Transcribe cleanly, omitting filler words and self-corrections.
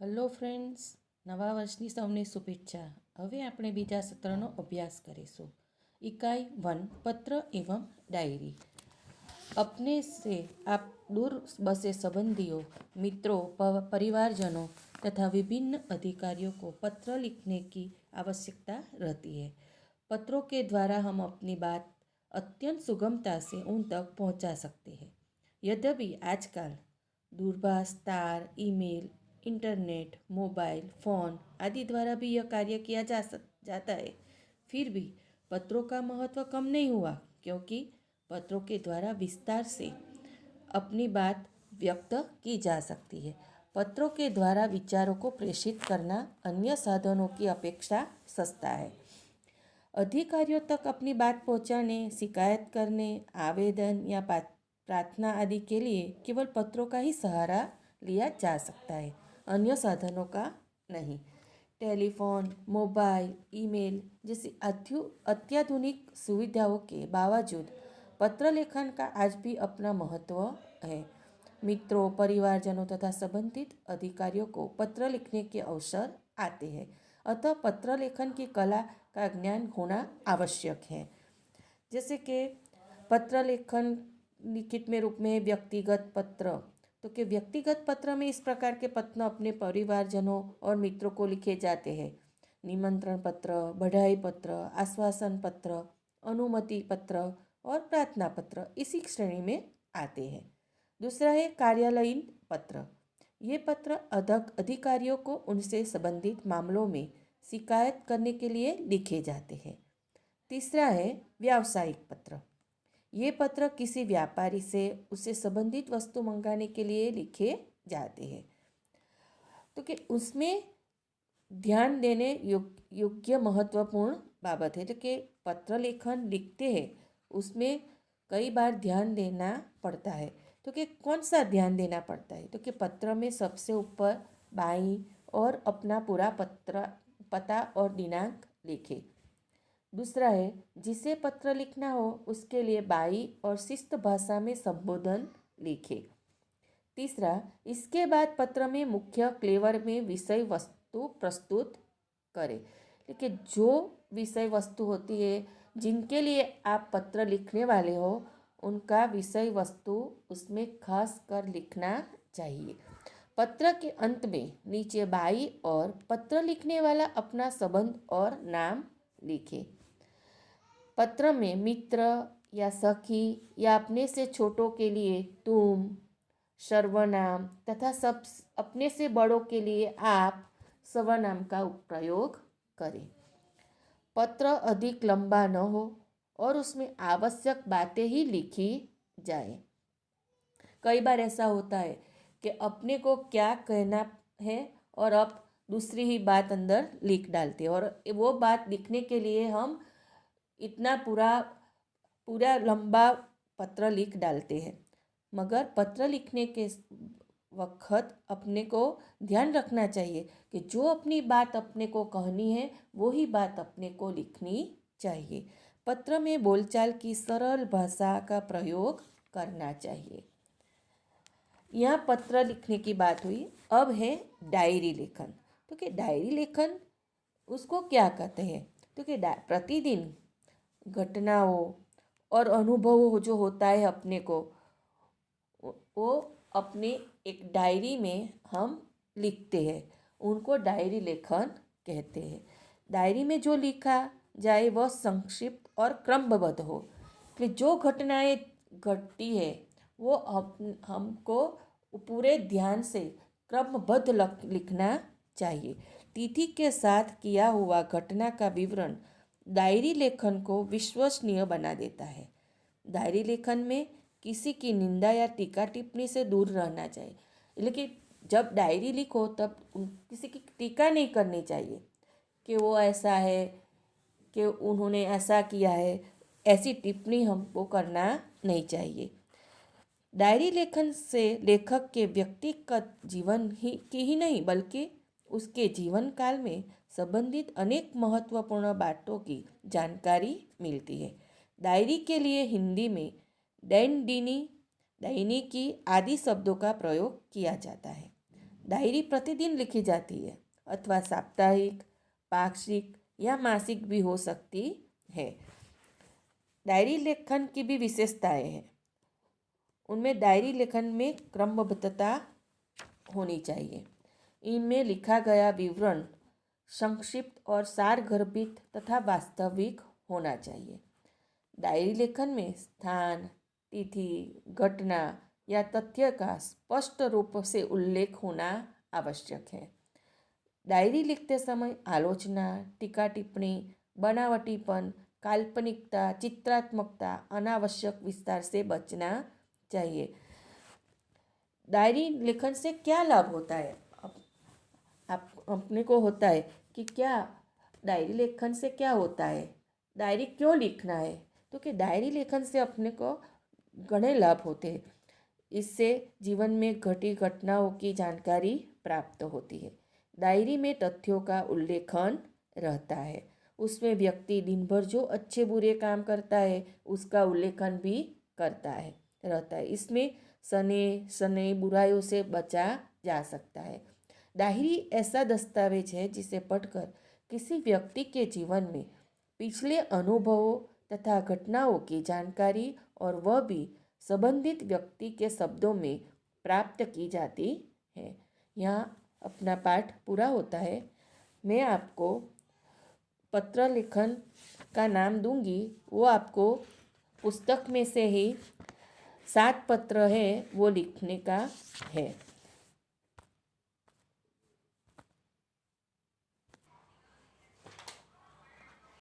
Hello friends, નવા વર્ષની સૌને શુભેચ્છા. હવે આપણે બીજા સત્રનો અભ્યાસ કરીશું. इकाई 1 पत्र एवं डायरी. अपने से आप दूर बसे संबंधियों, मित्रों, परिवारजनों तथा विभिन्न अधिकारियों को पत्र लिखने की आवश्यकता रहती है. पत्रों के द्वारा हम अपनी बात अत्यंत सुगमता से उन तक पहुंचा सकते हैं. यद्यपि आजकल दूरभाष, तार, ईमेल, इंटरनेट, मोबाइल फ़ोन आदि द्वारा भी यह कार्य किया जाता है, फिर भी पत्रों का महत्व कम नहीं हुआ, क्योंकि पत्रों के द्वारा विस्तार से अपनी बात व्यक्त की जा सकती है. पत्रों के द्वारा विचारों को प्रेषित करना अन्य साधनों की अपेक्षा सस्ता है. अधिकारियों तक अपनी बात पहुंचाने, शिकायत करने, आवेदन या प्रार्थना आदि के लिए केवल पत्रों का ही सहारा लिया जा सकता है, अन्य साधनों का नहीं. टेलीफोन, मोबाइल, ईमेल जैसी अत्याधुनिक सुविधाओं के बावजूद पत्र लेखन का आज भी अपना महत्व है. मित्रों, परिवारजनों तथा संबंधित अधिकारियों को पत्र लिखने के अवसर आते हैं, अतः पत्र लेखन की कला का ज्ञान होना आवश्यक है. जैसे कि पत्र लेखन लिखित में रूप में व्यक्तिगत पत्र, तो कि व्यक्तिगत पत्र में इस प्रकार के पत्र अपने परिवारजनों और मित्रों को लिखे जाते हैं. निमंत्रण पत्र, बधाई पत्र, आश्वासन पत्र, अनुमति पत्र और प्रार्थना पत्र इसी श्रेणी में आते हैं. दूसरा है कार्यालयीन पत्र. ये पत्र अधिकारियों को उनसे संबंधित मामलों में शिकायत करने के लिए लिखे जाते हैं. तीसरा है व्यावसायिक पत्र. ये पत्र किसी व्यापारी से उससे संबंधित वस्तु मंगाने के लिए लिखे जाते हैं, तो कि उसमें ध्यान देने योग्य महत्वपूर्ण बाबत है. तो कि पत्र लेखन लिखते हैं उसमें कई बार ध्यान देना पड़ता है. तो कि कौन सा ध्यान देना पड़ता है? तो कि पत्र में सबसे ऊपर बाईं और अपना पूरा पता और दिनांक लिखे. दूसरा है जिसे पत्र लिखना हो उसके लिए बाई और शिस्त भाषा में संबोधन लिखे. तीसरा, इसके बाद पत्र में मुख्य क्लेवर में विषय वस्तु प्रस्तुत करें. लेकिन जो विषय वस्तु होती है जिनके लिए आप पत्र लिखने वाले हो, उनका विषय वस्तु उसमें खास कर लिखना चाहिए. पत्र के अंत में नीचे बाई और पत्र लिखने वाला अपना संबंध और नाम लिखे. पत्र में मित्र या सखी या अपने से छोटों के लिए तुम, सर्वनाम तथा सब अपने से बड़ों के लिए आप सर्वनाम का प्रयोग करें. पत्र अधिक लंबा न हो और उसमें आवश्यक बातें ही लिखी जाए. कई बार ऐसा होता है कि अपने को क्या कहना है और अब दूसरी ही बात अंदर लिख डालते हैं, और वो बात लिखने के लिए हम इतना पूरा लंबा पत्र लिख डालते हैं. मगर पत्र लिखने के वक्त अपने को ध्यान रखना चाहिए कि जो अपनी बात अपने को कहनी है वो ही बात अपने को लिखनी चाहिए. पत्र में बोलचाल की सरल भाषा का प्रयोग करना चाहिए. यहाँ पत्र लिखने की बात हुई. अब है डायरी लेखन. तो कि डायरी लेखन उसको क्या कहते हैं? तो कि प्रतिदिन घटनाओं और अनुभवों जो होता है अपने को, वो अपने एक डायरी में हम लिखते हैं, उनको डायरी लेखन कहते हैं. डायरी में जो लिखा जाए वह संक्षिप्त और क्रमबद्ध हो. कि जो घटनाएं घटती है वो हमको पूरे ध्यान से क्रमबद्ध लिखना चाहिए. तिथि के साथ किया हुआ घटना का विवरण डायरी लेखन को विश्वसनीय बना देता है. डायरी लेखन में किसी की निंदा या टीका टिप्पणी से दूर रहना चाहिए. लेकिन जब डायरी लिखो तब किसी की टीका नहीं करनी चाहिए कि वो ऐसा है, कि उन्होंने ऐसा किया है, ऐसी टिप्पणी हमको करना नहीं चाहिए. डायरी लेखन से लेखक के व्यक्तिगत जीवन की ही नहीं बल्कि उसके जीवन काल में संबंधित अनेक महत्वपूर्ण बातों की जानकारी मिलती है. डायरी के लिए हिंदी में दैनिकी आदि शब्दों का प्रयोग किया जाता है. डायरी प्रतिदिन लिखी जाती है अथवा साप्ताहिक, पाक्षिक या मासिक भी हो सकती है। डायरी लेखन की भी विशेषताएं हैं। उनमें डायरी लेखन में क्रमबद्धता होनी चाहिए। इनमें लिखा गया विवरण संक्षिप्त और सारगर्भित तथा वास्तविक होना चाहिए। डायरी लेखन में स्थान, तिथि, घटना या तथ्य का स्पष्ट रूप से उल्लेख होना आवश्यक है। डायरी लिखते समय आलोचना, टीका टिप्पणी, बनावटीपन, काल्पनिकता, चित्रात्मकता, अनावश्यक विस्तार से बचना चाहिए। डायरी लेखन से क्या लाभ होता है? आप अपने को होता है कि क्या डायरी लेखन से क्या होता है, डायरी क्यों लिखना है? तो कि डायरी लेखन से अपने को घने लाभ होते हैं। इससे जीवन में घटी घटनाओं की जानकारी प्राप्त होती है। डायरी में तथ्यों का उल्लेखन रहता है। उसमें व्यक्ति दिन भर जो अच्छे बुरे काम करता है उसका उल्लेखन भी करता है रहता है। इसमें सने बुराइयों से बचा जा सकता है। डायरी ऐसा दस्तावेज है जिसे पढ़कर किसी व्यक्ति के जीवन में पिछले अनुभवों तथा घटनाओं की जानकारी और वह भी संबंधित व्यक्ति के शब्दों में प्राप्त की जाती है। यहाँ अपना पाठ पूरा होता है। मैं आपको पत्र लेखन का नाम दूंगी, वो आपको पुस्तक में से ही 7 पत्र है वो लिखने का है।